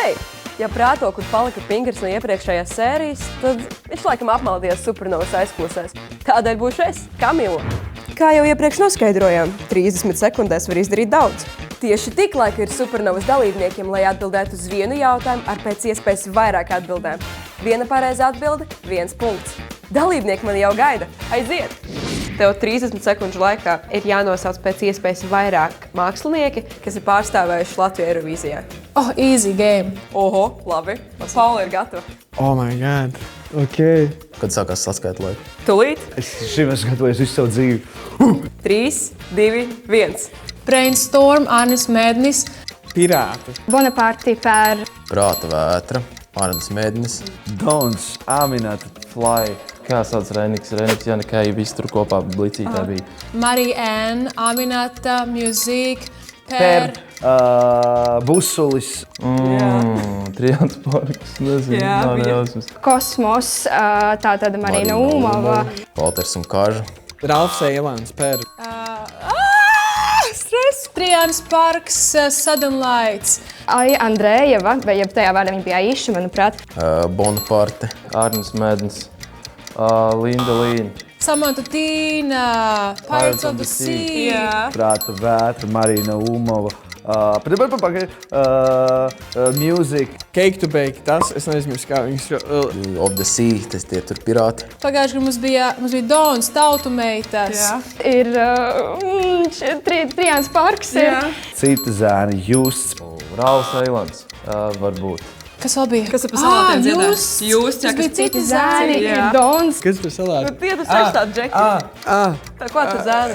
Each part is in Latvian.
Hei! Ja prāto, kur palika Pinkers no iepriekšējās sērijas, tad viņš laikam apmaldījās Supernovas aizklausēs. Tādēļ būšu es, Kamila. Kā jau iepriekš noskaidrojām, 30 sekundēs var izdarīt daudz. Tieši tik laika ir Supernovas dalībniekiem, lai atbildētu uz vienu jautājumu ar pēc iespējas vairāk atbildēm. Viena pareiza atbilde, 1 punkts. Dalībnieki mani jau gaida. Aiziet! Tev 30 sekundžu laikā ir jānosauc pēc iespējas vairāk mākslinieki, kas ir pārstāvējuši Latviju Eirovīzijā. Oh, easy game. Oho, labi. Paula ir gatava. Oh my god. Ok. Kad sākās saskaita laika? Tūlīt. Šim esmu gatavojis visu savu dzīvi. 3, 2, 1. Brainstorm, Arnis Mēdnis. Pirāti. Bonaparte par Prāta vētra, Arnis Mēdnis. Dons, Aminata, Fly. Kā sauc Reniks? Reniks, jā, nekā jau viss tur kopā blicītā bija. Marija Ann, Aminata, Music, Per. Busulis. Trijāns Parks, nezinu, Jā, nav bija. nejausmas. kosmos, tātad Marina Umova. Walters un Kaža. Ralfs Eilans, Per. Stress. Trijāns Parks, Sudden Lights. Aija Andrejeva, vai ja tajā vārdā viņa bija Aiša, manuprāt. Bonaparte. Arnis Mēdnis, Linda Līna. Samanta Tīna, Pirates of the Sea. Jā. Prāta vētra, Marina Umova. Music. Cake to bake. Tas, es neizmirstu, kā viņas... Of the Sea, tas tie tur pirāti. Pagājuši, ka mums bija Dons, Tautu meitas. Jā. Ir Trijāns Parks. Cita zēni, Justs. Rauls Eilans, varbūt. Kas vēl bija? Kas ir pa salātiem dziedāja? Just. Just, jā, Tas bija kas citi Zēni, zēni. ir Dons. Kas par salātu? Tie tu sēž tādu džeki. Tā ko tu zēni?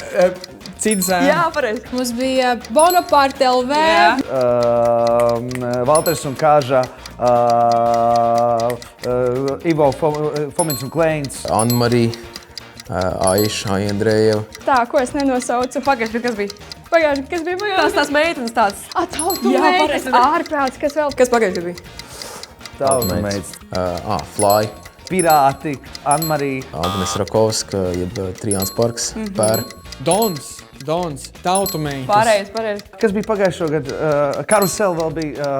Cita zēni. Jā, pareizi. Mums bija Bonaparte LV. Valters un Kaža. Ivo Fomins un Kleins. Anne-Marija, Aiša, Andrejeva. Tā, ko es nenosaucu. Pagaiši, kas bija? Pagājuši, kas bija pagājuši? Tās meitenes tāds. Tautu Jā, meitas, pareizi. ārprāts, kas vēl? Kas pagaiši bija? Tautumeits. Fly. Pirāti, Anne-Marija. Agnes Rakovska, jeb Trijāns Parks. Per. Dons, Tautumeitas. Pareizi. Kas bija pagājušo gadu? Karusel vēl bija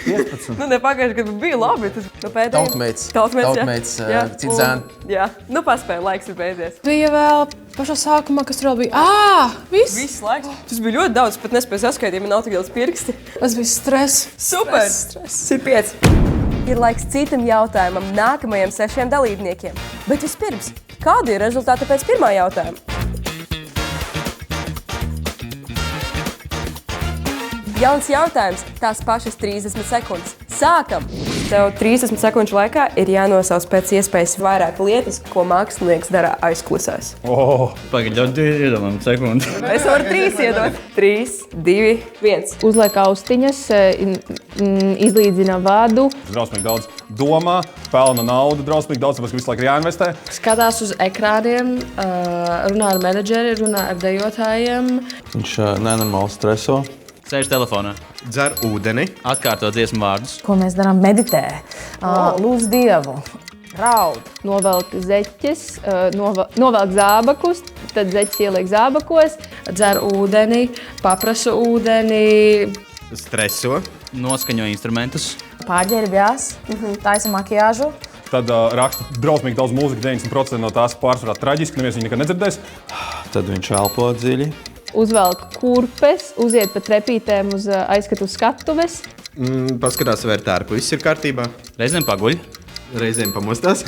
15. Nu, ne pagaiši, kad bija labi. Tas pēdējais. Tautmeits. Tautmeits, jā. Cita zēna. Jā. Nu, paspēj, laiks ir beidzies. Bija vēl pašā sākumā, kas tur vēl bija. Viss. Viss laiks. Tas bija ļoti daudz, pat nespēju saskaitīt, man nav tik daudz pirksti. Tas bija stress. Super! Stress. Tas ir 5. Ir laiks citam jautājumam nākamajiem 6 dalībniekiem. Bet vispirms, kādi ir rezultāti pēc pirmā jautājuma? Jauns jautājums, tās pašas 30 sekundes. Sākam! Tev 30 sekundžu laikā ir jānosauc pēc iespējas vairāk lietas, ko mākslinieks dara aizklusēs. Pagaidām, iedomājam sekundi. Es varu 3 iedot. 3, 2, 1. Uzliek austiņas, izlīdzina vādu, Drausmīgi daudz domā, pelna naudu, drausmīgi daudz, tāpēc, ka visu laiku ir jāinvestē. skatās uz ekrāniem, runā ar menedžeri, runā ar dejotājiem. Viņš nenormāli streso. Sēž telefonā, Dzer ūdeni. atkārto dziesmu vārdus. Ko mēs darām? Meditē, lūdz Dievu, raud, novelk zeķes, novelk zābakus, tad zeķes ieliek zābakos, dzer ūdeni, paprasa ūdeni, Streso. Noskaņo instrumentus. pārģērbjās, taisa makiāžu. Tad raksta drausmīgi daudz mūzikas, 90% no tās pārsvarā traģiski, neviens viņu nekad nedzirdēs. Tad viņš elpo dziļi. Uzvelk kurpes, uziet pa trepītēm uz aizskatu skatuves. Paskatās, vai ir tērpu. Viss ir kārtībā. Reizēm paguļ. Reizēm pamostās.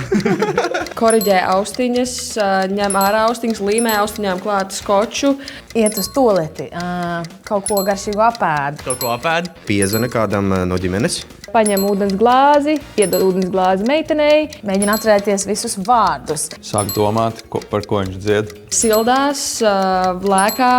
Koriģē austiņas, ņem ārā austiņas, līmē austiņām klāt skoču. Iet uz toleti, kaut ko garšīgu apēd. Kaut ko apēd. Piezvana kādam no ģimenes. Paņem ūdens glāzi, iedod ūdens glāzi meitenei. Mēģina atcerēties visus vārdus. Sāk domāt, par ko viņš dzied. Sildās, lēkā,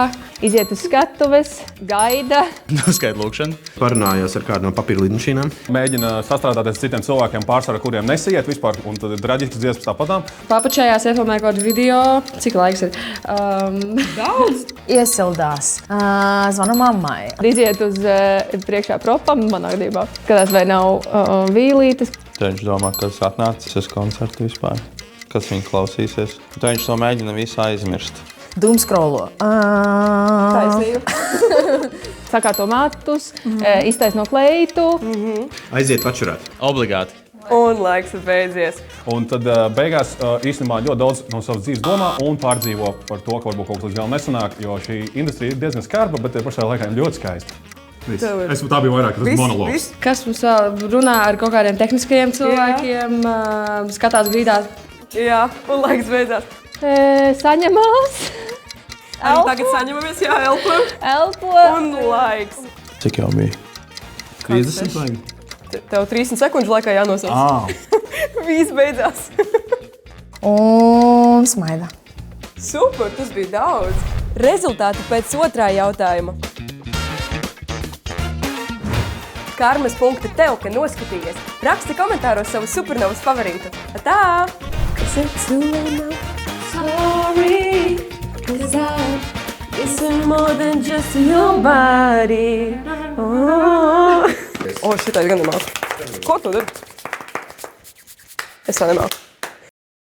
iziet uz skatuves, gaida. Noskaidro lūkšanu. Parunājos ar kādu no papīra lidmašīnām. Mēģina sastrādāties ar citiem cilvēkiem, pārsvarā kuriem nesiet vispār, un tad ir traģisks dziesmas tāpatām. Papačējās, iefilmē kaut kādu video. Cik laiks ir? Daudz. Iesildās. Zvanu mammai. Iziet uz priekšā propam, manā gadījumā. Skatās, vai nav vīlītes. Tad viņš domā, kas atnācis uz koncertu vispār. Kas viņu klausīsies. Tad viņš to mēģina visu aizmirst. Doomscrollo. Taisnība. sakārto matus, iztaisno kleitu. Aiziet pačurāt. Obligāti. Un laiks ir beidzies. Un tad beigās īstenībā ļoti daudz no savas dzīves domā un pārdzīvo par to, ka varbūt kaut kas līdz galam nesanāk, jo šī industrija ir diezgan skarba, bet pašā laikā ir ļoti skaista. Tā bija vairāk tas monologs. Kas mums vēl runā ar kaut kādiem tehniskajiem cilvēkiem, skatās grīdā? Jā, un laiks beidzās. Saņemās. Tagad saņemamies, jā, elpo. Un laiks. Cik jau bija? 30 vajag. Tev 30 sekundžu laikā jānosauc. Viss beidzās. Un smaida. Super, tas bija daudz. Rezultāti pēc otrā jautājuma. Karmas punkti tev, ka noskatījies. Raksti komentāros savu supernovas favorītu. Tā! Kas ir cilvēna? Sorry, cause it's more than just your body. O, šitais gan nemāku. Ko tu dari? Es tā nemāku.